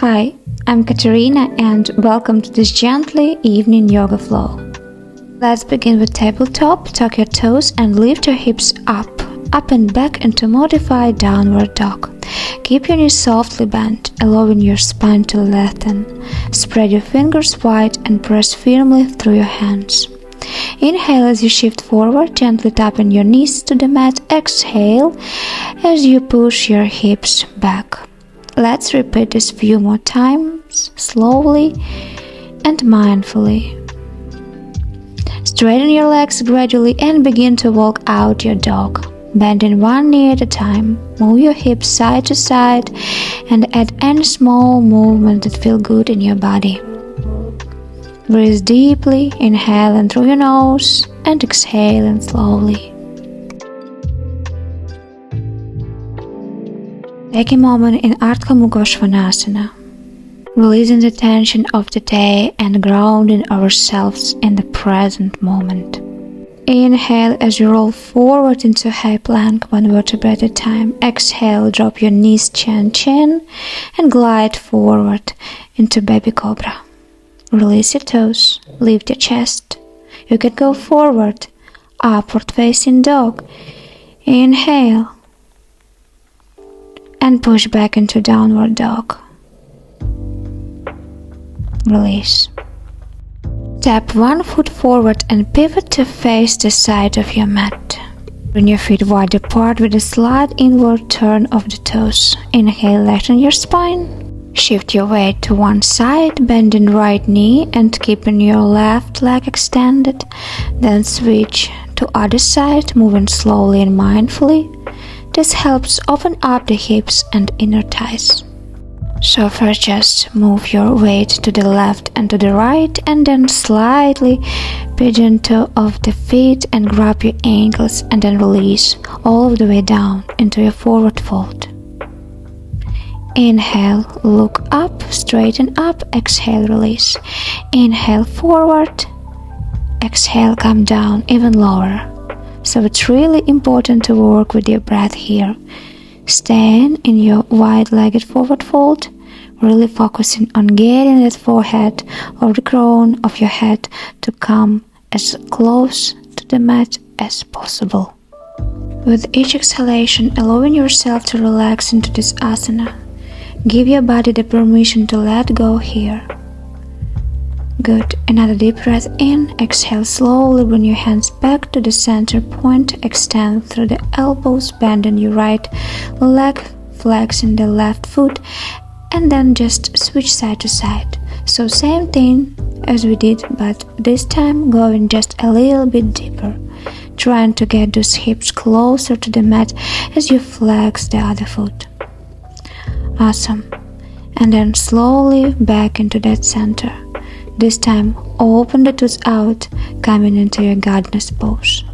Hi, I'm Katerina and welcome to this gently evening yoga flow. Let's begin with tabletop. Tuck your toes and lift your hips up and back into modified downward dog. Keep your knees softly bent, allowing your spine to lengthen. Spread your fingers wide and press firmly through your hands. Inhale as you shift forward, gently tapping your knees to the mat. Exhale as you push your hips back. Let's repeat this few more times, slowly and mindfully. Straighten your legs gradually and begin to walk out your dog. Bending one knee at a time, move your hips side to side and add any small movement that feel good in your body. Breathe deeply, inhaling through your nose and exhaling slowly. Take a moment in Ardha Mukha Svanasana, releasing the tension of the day and grounding ourselves in the present moment. Inhale as you roll forward into high plank, one vertebra at a time. Exhale, drop your knees chin and glide forward into baby cobra. Release your toes, lift your chest. You can go forward, upward facing dog. Inhale and push back into downward dog. Release. Step one foot forward and pivot to face the side of your mat. Bring your feet wide apart with a slight inward turn of the toes. Inhale, lengthen your spine. Shift your weight to one side, bending right knee and keeping your left leg extended. Then switch to other side, moving slowly and mindfully. This helps open up the hips and inner thighs. So first just move your weight to the left and to the right, and then slightly pigeon toe of the feet and grab your ankles and then release all of the way down into your forward fold. Inhale, look up, straighten up, exhale, release. Inhale forward, exhale, come down even lower. So it's really important to work with your breath here. Staying in your wide-legged forward fold, really focusing on getting that forehead or the crown of your head to come as close to the mat as possible. With each exhalation, allowing yourself to relax into this asana. Give your body the permission to let go here. Good. Another deep breath in. Exhale slowly. Bring your hands back to the center point. Extend through the elbows. Bending your right leg. Flexing the left foot. And then just switch side to side. So same thing as we did, but this time going just a little bit deeper. Trying to get those hips closer to the mat as you flex the other foot. Awesome. And then slowly back into that center. This time, open the toes out, coming into your goddess pose.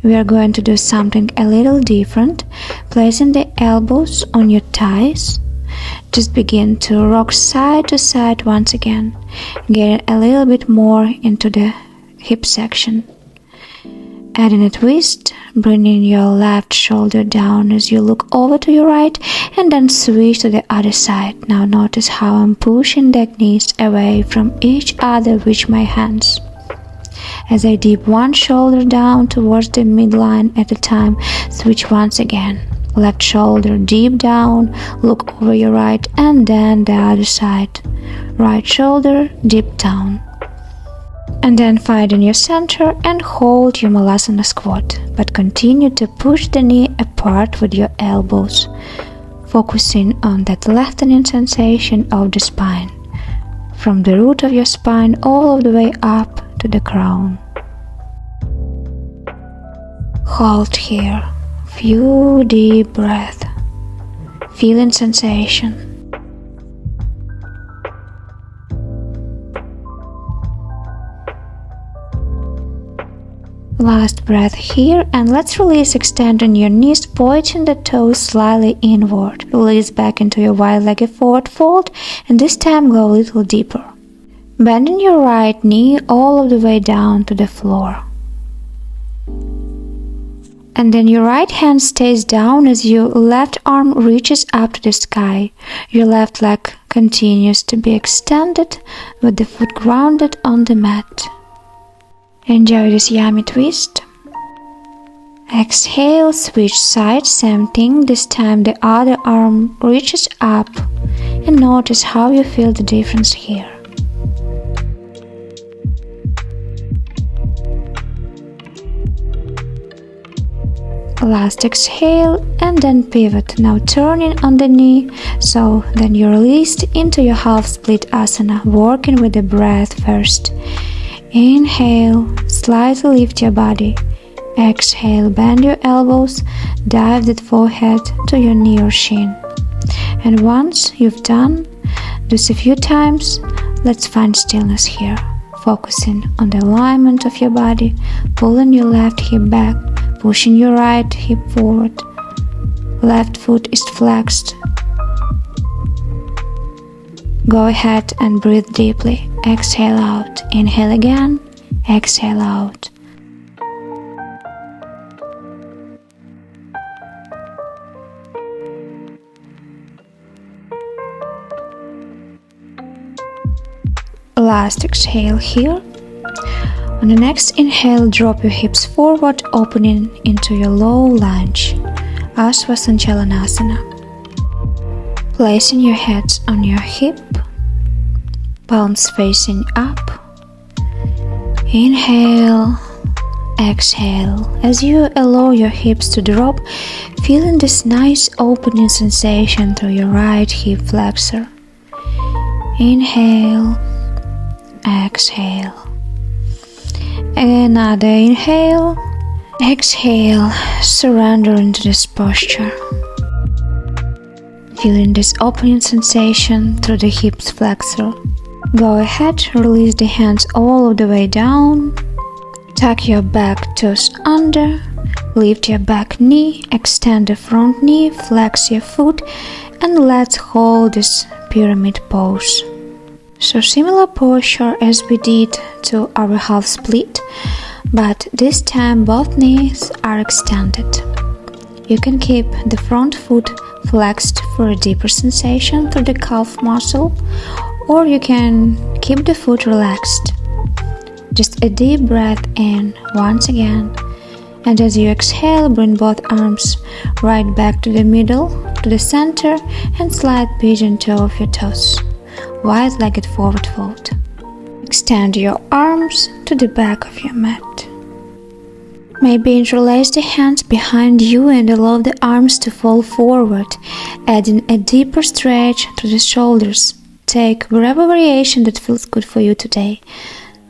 We are going to do something a little different, placing the elbows on your thighs. Just begin to rock side to side once again, getting a little bit more into the hip section. Adding a twist, bringing your left shoulder down as you look over to your right and then switch to the other side. Now notice how I'm pushing the knees away from each other with my hands. As I dip one shoulder down towards the midline at a time, switch once again. Left shoulder deep down, look over your right and then the other side. Right shoulder deep down. And then find in your center and hold your Malasana squat, but continue to push the knee apart with your elbows, focusing on that lengthening sensation of the spine, from the root of your spine all of the way up to the crown. Hold here, few deep breaths, feeling sensation. Last breath here, and let's release, extending your knees, pointing the toes slightly inward. Release back into your wide-legged forward fold, and this time go a little deeper. Bending your right knee all of the way down to the floor. And then your right hand stays down as your left arm reaches up to the sky. Your left leg continues to be extended with the foot grounded on the mat. Enjoy this yummy twist. Exhale, switch sides, same thing. This time the other arm reaches up, and notice how you feel the difference here. Last exhale and then pivot, now turning on the knee, so then you're released into your half split asana, working with the breath first. Inhale, slightly lift your body. Exhale, bend your elbows, dive that forehead to your knee or shin. And once you've done this a few times, let's find stillness here, focusing on the alignment of your body, pulling your left hip back, pushing your right hip forward. Left foot is flexed. Go ahead and breathe deeply. Exhale out. Inhale again. Exhale out. Last exhale here. On the next inhale, drop your hips forward, opening into your low lunge, Asana. Placing your heads on your hip, palms facing up. Inhale, exhale. As you allow your hips to drop, feeling this nice opening sensation through your right hip flexor. Inhale, exhale. Another inhale. Exhale, surrender into this posture. Feeling this opening sensation through the hips flexor. Go ahead, release the hands all the way down. Tuck your back toes under. Lift your back knee, extend the front knee, flex your foot, and let's hold this pyramid pose. So similar posture as we did to our half split, but this time both knees are extended. You can keep the front foot flexed for a deeper sensation through the calf muscle, or you can keep the foot relaxed. Just a deep breath in once again, and as you exhale, bring both arms right back to the middle, to the center, and slide pigeon toe of your toes. Wide-legged forward fold. Extend your arms to the back of your mat. Maybe interlace the hands behind you and allow the arms to fall forward, adding a deeper stretch to the shoulders. Take whatever variation that feels good for you today.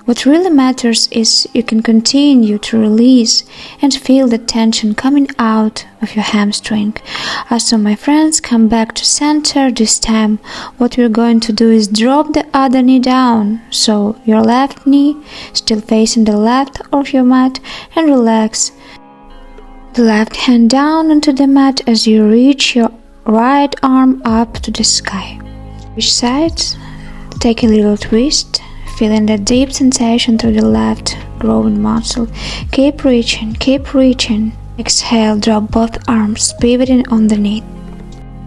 What really matters is you can continue to release and feel the tension coming out of your hamstring. So my friends, come back to center. This time what we're going to do is drop the other knee down. So your left knee still facing the left of your mat, and relax the left hand down onto the mat as you reach your right arm up to the sky. Which side? Take a little twist. Feeling that deep sensation through the left growing muscle. Keep reaching, keep reaching. Exhale, drop both arms, pivoting on the knee.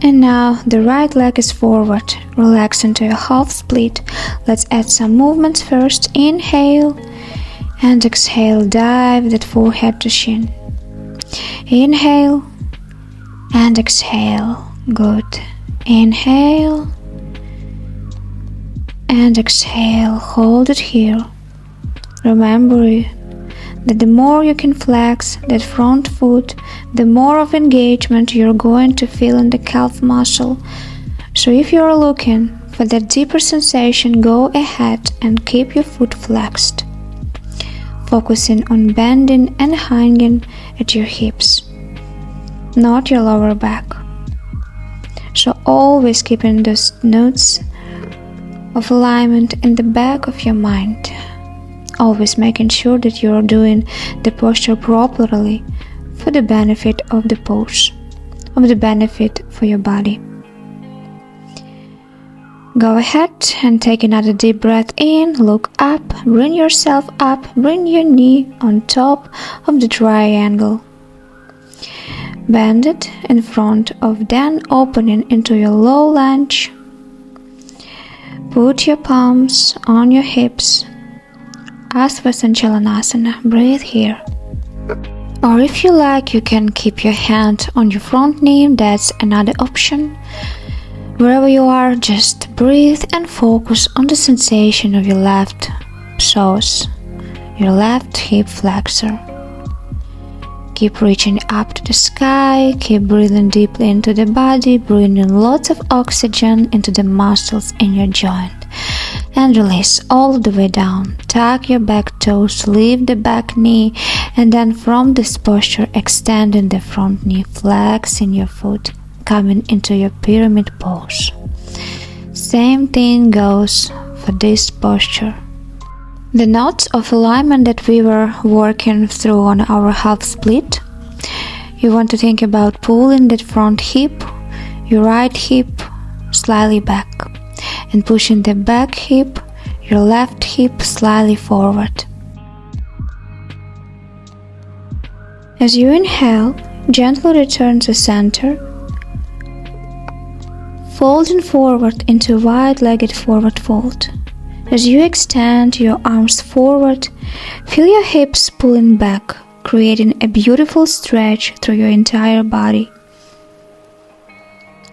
And now the right leg is forward. Relax into a half split. Let's add some movements first. Inhale and exhale, dive that forehead to shin. Inhale and exhale. Good. Inhale and exhale, hold it here. Remember that the more you can flex that front foot, the more of engagement you're going to feel in the calf muscle. So if you're looking for that deeper sensation, go ahead and keep your foot flexed, focusing on bending and hanging at your hips, not your lower back. So always keeping those notes of alignment in the back of your mind, always making sure that you're doing the posture properly for the benefit of the pose, of the benefit for your body. Go ahead and take another deep breath in, look up, bring yourself up, bring your knee on top of the triangle. Bend it in front of, then opening into your low lunge. Put your palms on your hips. Asva Sanchalanasana, breathe here. Or if you like, you can keep your hand on your front knee, that's another option. Wherever you are, just breathe and focus on the sensation of your left psoas, your left hip flexor. Keep reaching up to the sky, keep breathing deeply into the body, breathing lots of oxygen into the muscles in your joint. And release all the way down. Tuck your back toes, lift the back knee, and then from this posture, extending the front knee, flexing your foot, coming into your pyramid pose. Same thing goes for this posture. The knots of alignment that we were working through on our half split, you want to think about pulling that front hip, your right hip slightly back, and pushing the back hip, your left hip slightly forward. As you inhale, gently return to center, folding forward into a wide-legged forward fold. As you extend your arms forward, feel your hips pulling back, creating a beautiful stretch through your entire body.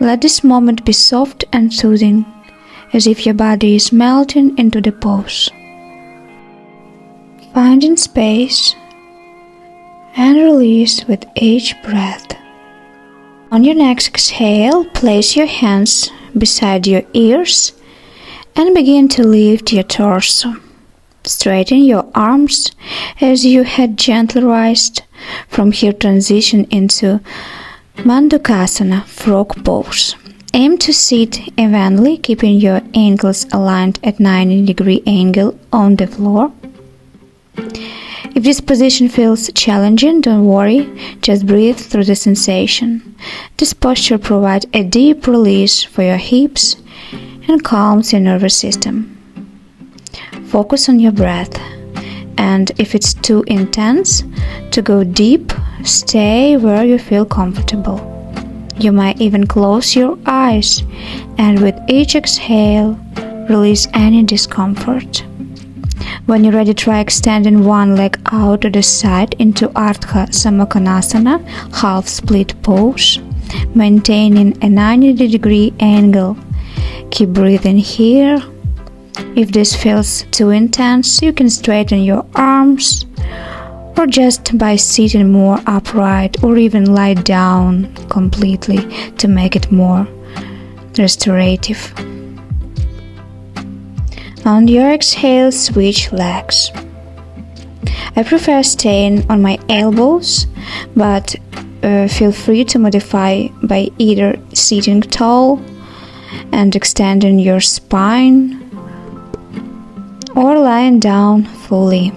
Let this moment be soft and soothing, as if your body is melting into the pose. Finding space and release with each breath. On your next exhale, place your hands beside your ears and begin to lift your torso. Straighten your arms as you head gently rise. From here, transition into Mandukasana, frog pose. Aim to sit evenly, keeping your ankles aligned at 90-degree angle on the floor. If this position feels challenging, don't worry, just breathe through the sensation. This posture provides a deep release for your hips and calms your nervous system. Focus on your breath, and if it's too intense to go deep, stay where you feel comfortable. You might even close your eyes, and with each exhale, release any discomfort. When you're ready, try extending one leg out to the side into Ardha Samakhanasana, half split pose, maintaining a 90-degree angle. Keep breathing here. If this feels too intense, you can straighten your arms, or just by sitting more upright, or even lie down completely to make it more restorative. On your exhale, switch legs. I prefer staying on my elbows, but feel free to modify by either sitting tall and extending your spine, or lying down fully.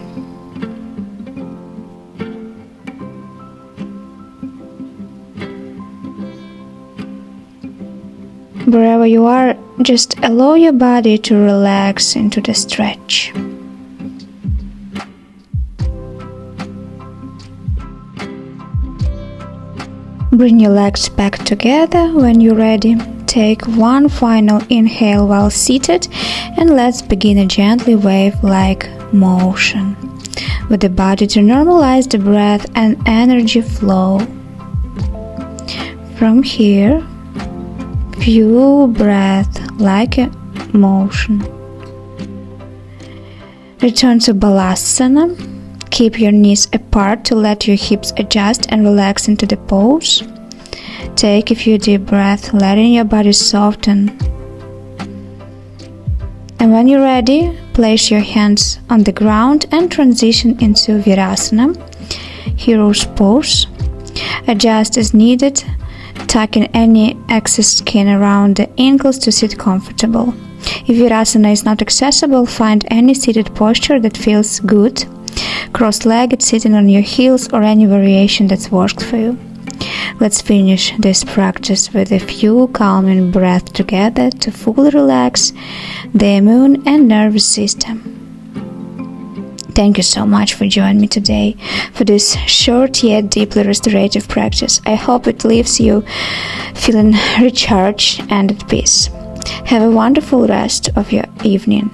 Wherever you are, just allow your body to relax into the stretch. Bring your legs back together when you're ready. Take one final inhale while seated, and let's begin a gently wave-like motion with the body to normalize the breath and energy flow. From here, view breath like a motion. Return to Balasana. Keep your knees apart to let your hips adjust and relax into the pose. Take a few deep breaths, letting your body soften. And when you're ready, place your hands on the ground and transition into Virasana, Hero's Pose. Adjust as needed, tucking any excess skin around the ankles to sit comfortable. If Virasana is not accessible, find any seated posture that feels good. Cross-legged, sitting on your heels, or any variation that's worked for you. Let's finish this practice with a few calming breaths together to fully relax the immune and nervous system. Thank you so much for joining me today for this short yet deeply restorative practice. I hope it leaves you feeling recharged and at peace. Have a wonderful rest of your evening.